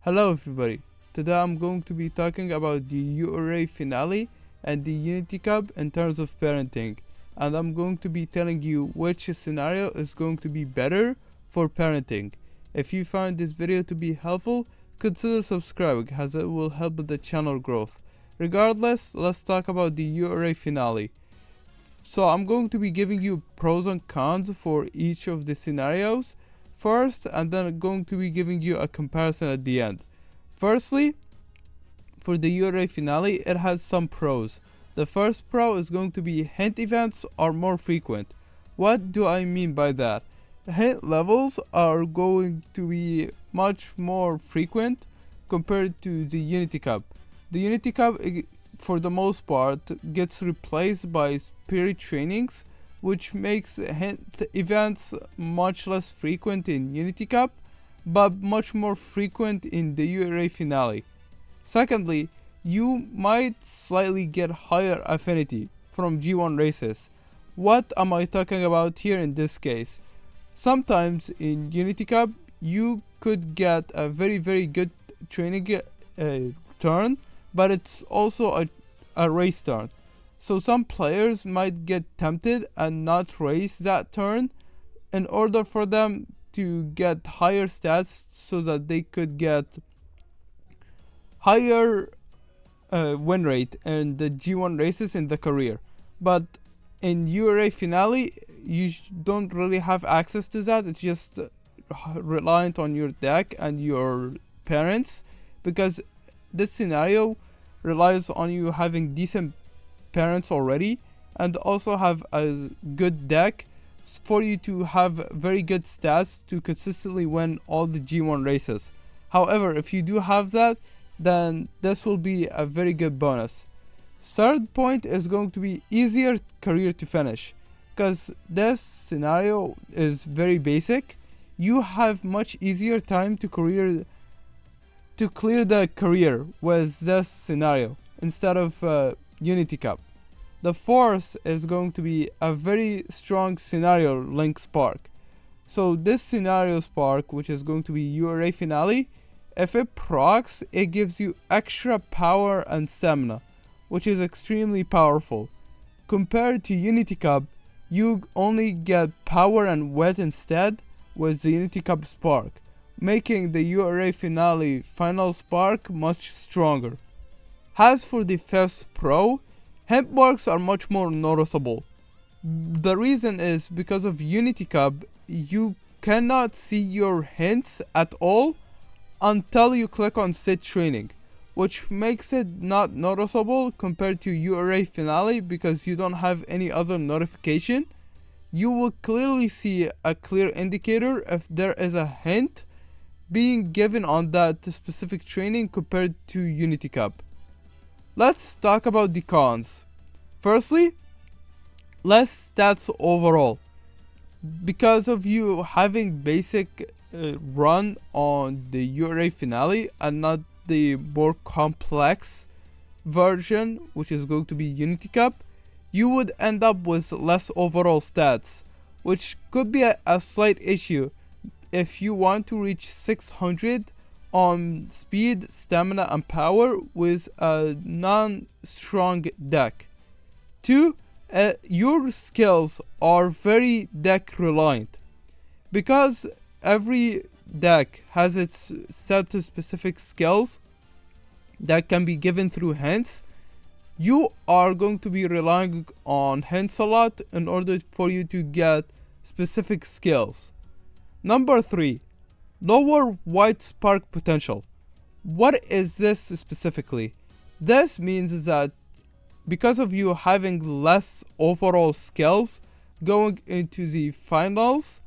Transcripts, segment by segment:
Hello everybody. Today I'm going to be talking about the URA finale and the Unity Cup in terms of parenting. And I'm going to be telling you which scenario is going to be better for parenting. If you find this video to be helpful, consider subscribing as it will help with the channel growth. Regardless, let's talk about the URA finale. So I'm going to be giving you pros and cons for each of the scenarios first, and then I'm going to be giving you a comparison at the end. Firstly, for the URA finale, it has some pros. The first pro is going to be hint events are more frequent. What do I mean by that? Hint levels are going to be much more frequent compared to the Unity Cup. The Unity Cup, for the most part, gets replaced by spirit trainings, which makes hint events much less frequent in Unity Cup, but much more frequent in the URA finale. Secondly, you might slightly get higher affinity from G1 races. What am I talking about here in this case? Sometimes in Unity Cup, you could get a very good training turn, but it's also a race turn. So some players might get tempted and not race that turn in order for them to get higher stats so that they could get higher win rate in the G1 races in the career. But in URA finale, you don't really have access to that. It's just reliant on your deck and your parents, because this scenario relies on you having decent parents already and also have a good deck for you to have very good stats to consistently win all the G1 races. However, if you do have that, then this will be a very good bonus. Third point is going to be easier career to finish, because this scenario is very basic. You have much easier time to clear the career with this scenario instead of Unity Cup. The fourth is going to be a very strong scenario link spark. So this scenario spark, which is going to be URA finale, if it procs, it gives you extra power and stamina, which is extremely powerful. Compared to Unity Cup, you only get power and wet instead with the Unity Cup spark, making the URA finale final spark much stronger. As for the fifth pro, hint marks are much more noticeable. The reason is because of Unity Cup, you cannot see your hints at all until you click on Sit Training, which makes it not noticeable compared to URA finale because you don't have any other notification. You will clearly see a clear indicator if there is a hint being given on that specific training compared to Unity Cup. Let's talk about the cons. Firstly, less stats overall. Because of you having basic run on the URA finale and not the more complex version, which is going to be Unity Cup, you would end up with less overall stats, which could be a slight issue if you want to reach 600 on speed, stamina, and power with a non-strong deck. 2. Your skills are very deck reliant. Because every deck has its set of specific skills that can be given through hints, you are going to be relying on hints a lot in order for you to get specific skills. Number 3. Lower white spark potential. What is this specifically? This means that because of you having less overall skills going into the finals,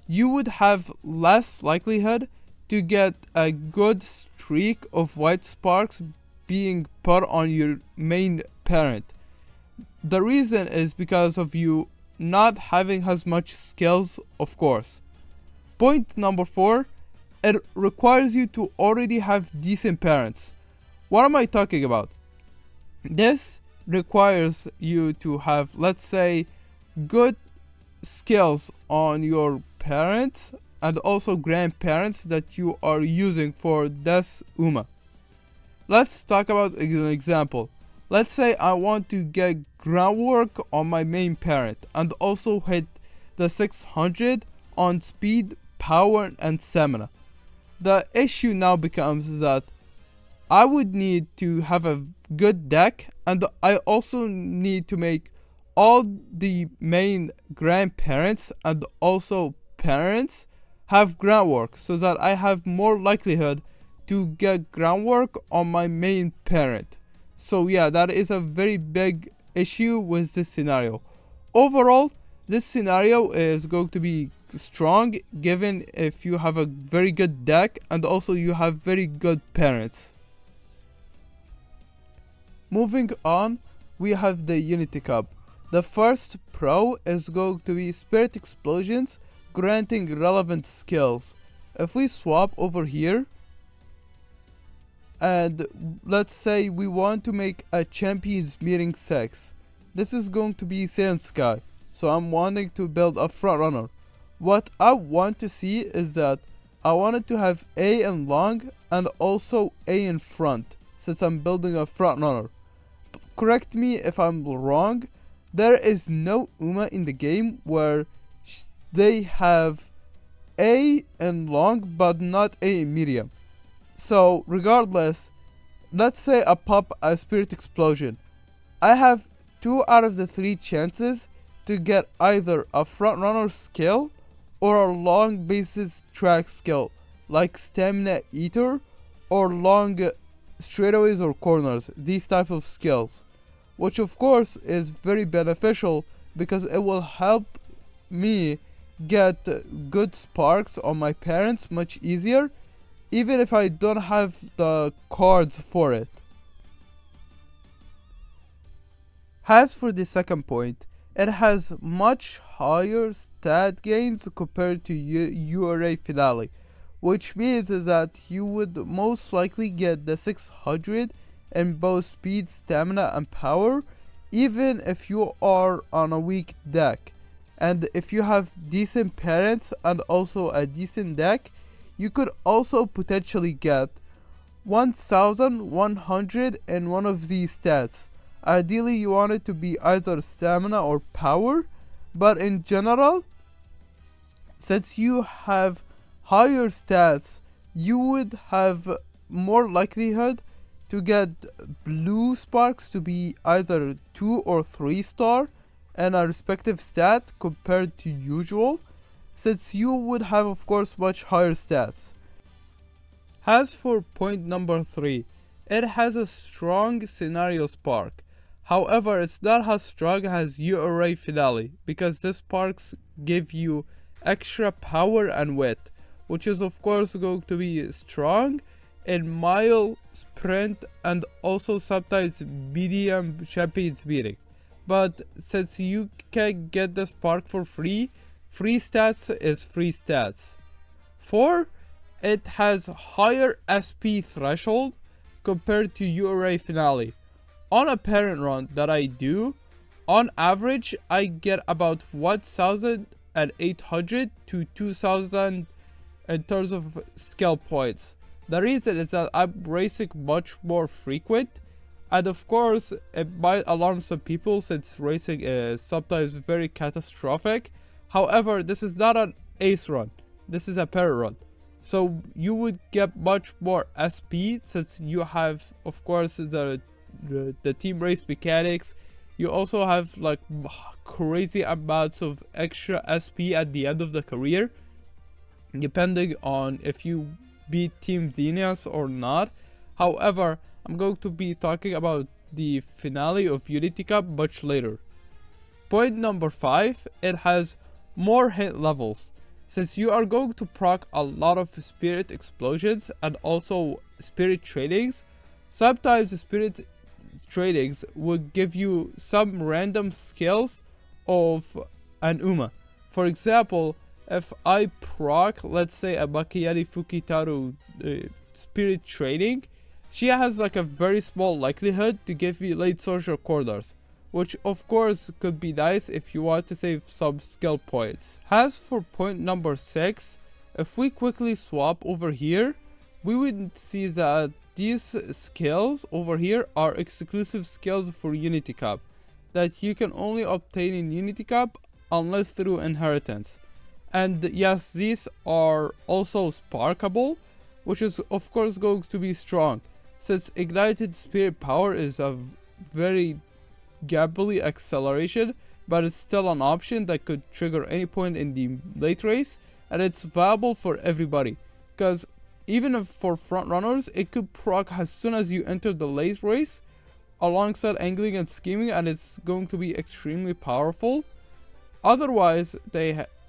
you would have less likelihood to get a good streak of white sparks being put on your main parent. The reason is because of you not having as much skills, of course. Point number 4. It requires you to already have decent parents. What am I talking about? This requires you to have, let's say, good skills on your parents and also grandparents that you are using for this Uma. Let's talk about an example. Let's say I want to get groundwork on my main parent and also hit the 600 on speed, power, and stamina. The issue now becomes that I would need to have a good deck, and I also need to make all the main grandparents and also parents have groundwork so that I have more likelihood to get groundwork on my main parent. So yeah, that is a very big issue with this scenario. Overall, this scenario is going to be strong given if you have a very good deck and also you have very good parents. Moving on, we have the Unity Cup. The first pro is going to be Spirit Explosions, granting relevant skills. If we swap over here, and let's say we want to make a Champions Meeting 6. This is going to be Sand Sky, so I'm wanting to build a front runner. What I want to see is that I wanted to have A in long and also A in front, since I'm building a front runner. Correct me if I'm wrong, there is no Uma in the game where they have A in long but not A in medium. So regardless, let's say I pop a Spirit Explosion. I have 2 out of the 3 chances to get either a front runner skill or a long basis track skill like Stamina Eater or long straightaways or corners, these type of skills, which of course is very beneficial because it will help me get good sparks on my parents much easier, even if I don't have the cards for it. As for the second point, it has much higher stat gains compared to URA Finale, which means that you would most likely get the 600 in both speed, stamina, and power, even if you are on a weak deck. And if you have decent parents and also a decent deck, you could also potentially get 1100 in one of these stats. Ideally, you want it to be either stamina or power, but in general, since you have higher stats, you would have more likelihood to get blue sparks to be either 2 or 3 star and a respective stat compared to usual, since you would have of course much higher stats. As for point number 3, it has a strong scenario spark. However, it's not as strong as URA Finale, because these sparks give you extra power and width, which is of course going to be strong in mile, sprint, and also sometimes medium Champions Meeting. But since you can get the spark for free, free stats is free stats. 4, it has higher SP threshold compared to URA Finale. On a parent run that I do, on average I get about 1,800 to 2,000 in terms of skill points. The reason is that I'm racing much more frequent, and of course it might alarm some people since racing is sometimes very catastrophic. However, this is not an ace run, this is a parent run. So you would get much more SP since you have of course the team race mechanics. You also have like crazy amounts of extra SP at the end of the career, depending on if you beat Team Venus or not. However, I'm going to be talking about the finale of Unity Cup much later. Point number 5, it has more hit levels. Since you are going to proc a lot of Spirit Explosions and also Spirit Tradings, sometimes Spirit Tradings would give you some random skills of an Uma. For example, if I proc, let's say a Makiyari Fukitaru Spirit Trading, she has like a very small likelihood to give me late social corners, which of course could be nice if you want to save some skill points. As for point number 6, if we quickly swap over here, we would see that these skills over here are exclusive skills for Unity Cup that you can only obtain in Unity Cup unless through inheritance. And yes, these are also sparkable, which is of course going to be strong, since ignited spirit power is a very gapply acceleration, but it's still an option that could trigger any point in the late race, and it's viable for everybody, because even if for front runners, it could proc as soon as you enter the late race alongside angling and scheming, and it's going to be extremely powerful. Otherwise,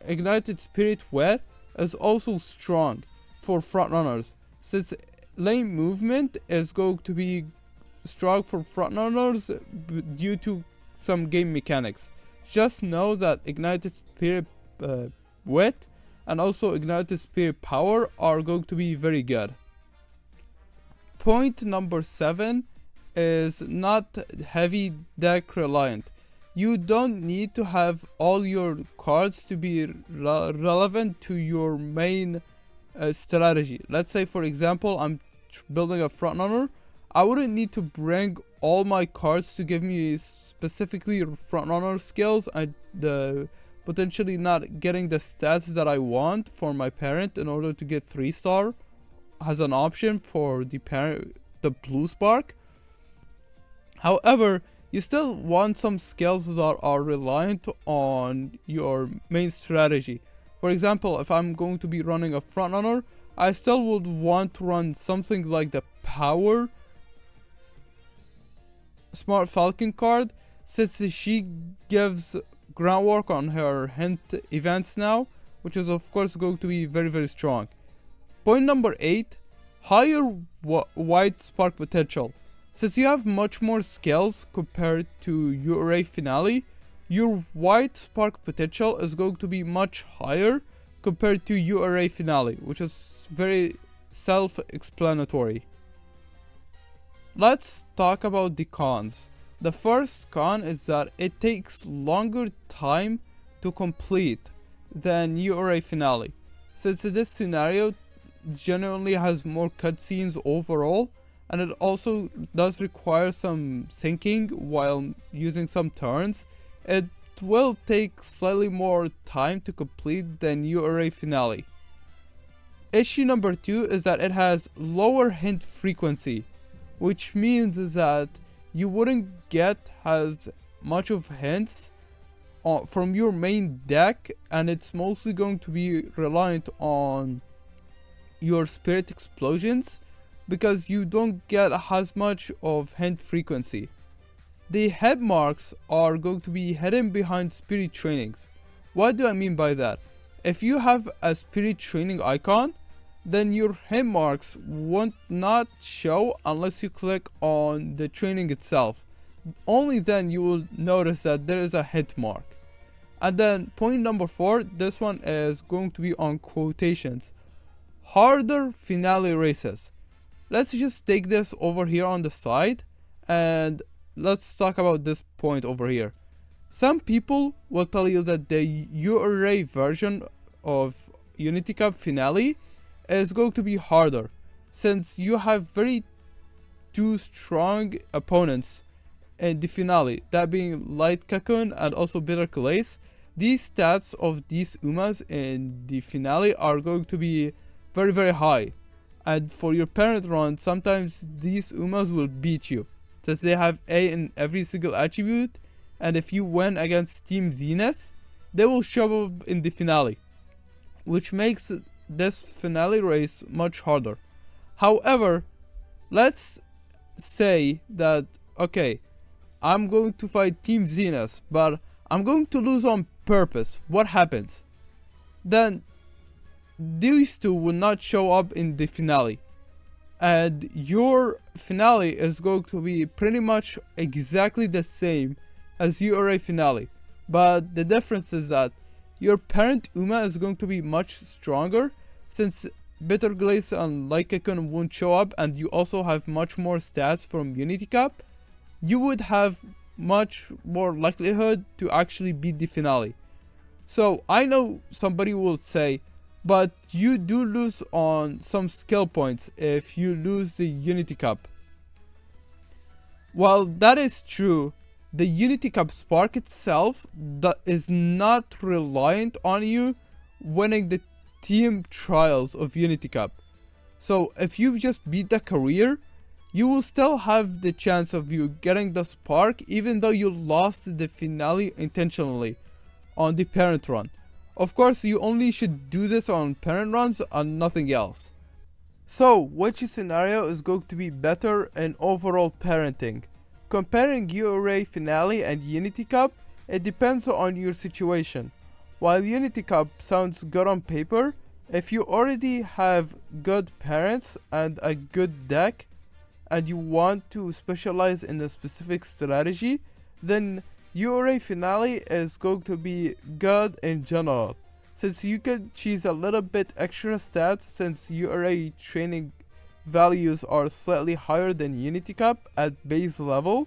ignited spirit wet is also strong for front runners, since lane movement is going to be strong for front runners due to some game mechanics. Just know that ignited spirit wet and also ignited spirit power are going to be very good. Point number 7 is not heavy deck reliant. You don't need to have all your cards to be relevant to your main strategy. Let's say, for example, I'm building a front runner. I wouldn't need to bring all my cards to give me specifically front runner skills and potentially not getting the stats that I want for my parent in order to get 3-star as an option for the blue spark. However, you still want some skills that are reliant on your main strategy. For example, if I'm going to be running a front runner, I still would want to run something like the power Smart Falcon card, since she gives groundwork on her hint events now, which is of course going to be very, very strong. Point number 8, higher white spark potential. Since you have much more skills compared to URA Finale, your white spark potential is going to be much higher compared to URA Finale, which is very self-explanatory. Let's talk about the cons. The first con is that it takes longer time to complete than URA Finale, since this scenario generally has more cutscenes overall, and it also does require some thinking while using some turns. It will take slightly more time to complete than URA Finale. Issue number 2 is that it has lower hint frequency, which means that you wouldn't get as much of hints from your main deck, and it's mostly going to be reliant on your spirit explosions, because you don't get as much of hint frequency. The head marks are going to be hidden behind spirit trainings. What do I mean by that? If you have a spirit training icon, then your hit marks won't not show unless you click on the training itself. Only then you will notice that there is a hit mark. And then point number 4, this one is going to be on quotations. Harder finale races. Let's just take this over here on the side and let's talk about this point over here. Some people will tell you that the URA version of Unity Cup Finale is going to be harder, since you have two strong opponents in the finale, that being Light Cocoon and also Bitter Glaze. These stats of these Umas in the finale are going to be very, very high, and for your parent run, sometimes these Umas will beat you, since they have A in every single attribute, and if you win against Team Zenith, they will show up in the finale, which makes this finale race much harder. However, let's say that, okay, I'm going to fight Team Zenith, but I'm going to lose on purpose. What happens? Then these two will not show up in the finale, and your finale is going to be pretty much exactly the same as URA Finale, but the difference is that your parent Uma is going to be much stronger, since Bitter Glaze and Light Cocoon won't show up, and you also have much more stats from Unity Cup. You would have much more likelihood to actually beat the finale. So I know somebody will say, but you do lose on some skill points if you lose the Unity Cup. While that is true, the Unity Cup spark itself is not reliant on you winning the team trials of Unity Cup. So if you just beat the career, you will still have the chance of you getting the spark even though you lost the finale intentionally on the parent run. Of course, you only should do this on parent runs and nothing else. So, which scenario is going to be better in overall parenting? Comparing URA Finale and Unity Cup, it depends on your situation. While Unity Cup sounds good on paper, if you already have good parents and a good deck, and you want to specialize in a specific strategy, then URA Finale is going to be good in general, since you could choose a little bit extra stats since URA training values are slightly higher than Unity Cup at base level.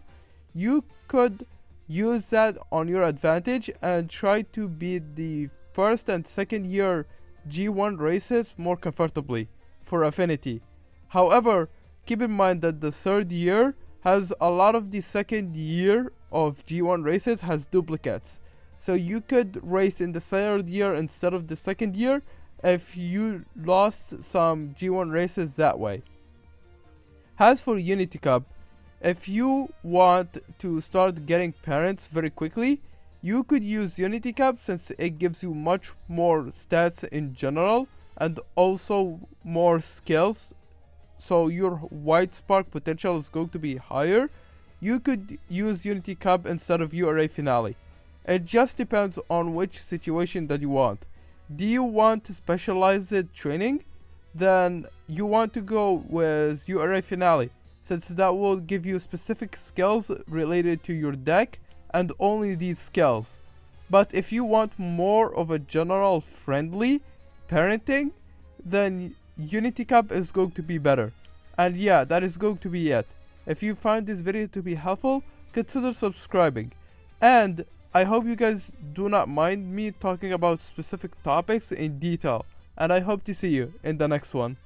You could use that on your advantage and try to beat the first and second year G1 races more comfortably for Affinity. However, keep in mind that the third year has a lot of the second year of G1 races has duplicates. So you could race in the third year instead of the second year if you lost some G1 races that way. As for Unity Cup, if you want to start getting parents very quickly, you could use Unity Cup since it gives you much more stats in general and also more skills, so your white spark potential is going to be higher. You could use Unity Cup instead of URA Finale. It just depends on which situation that you want. Do you want specialized training? Then you want to go with URA Finale, since that will give you specific skills related to your deck and only these skills. But if you want more of a general friendly parenting, then Unity Cup is going to be better. And yeah, that is going to be it. If you find this video to be helpful, consider subscribing. And I hope you guys do not mind me talking about specific topics in detail. And I hope to see you in the next one.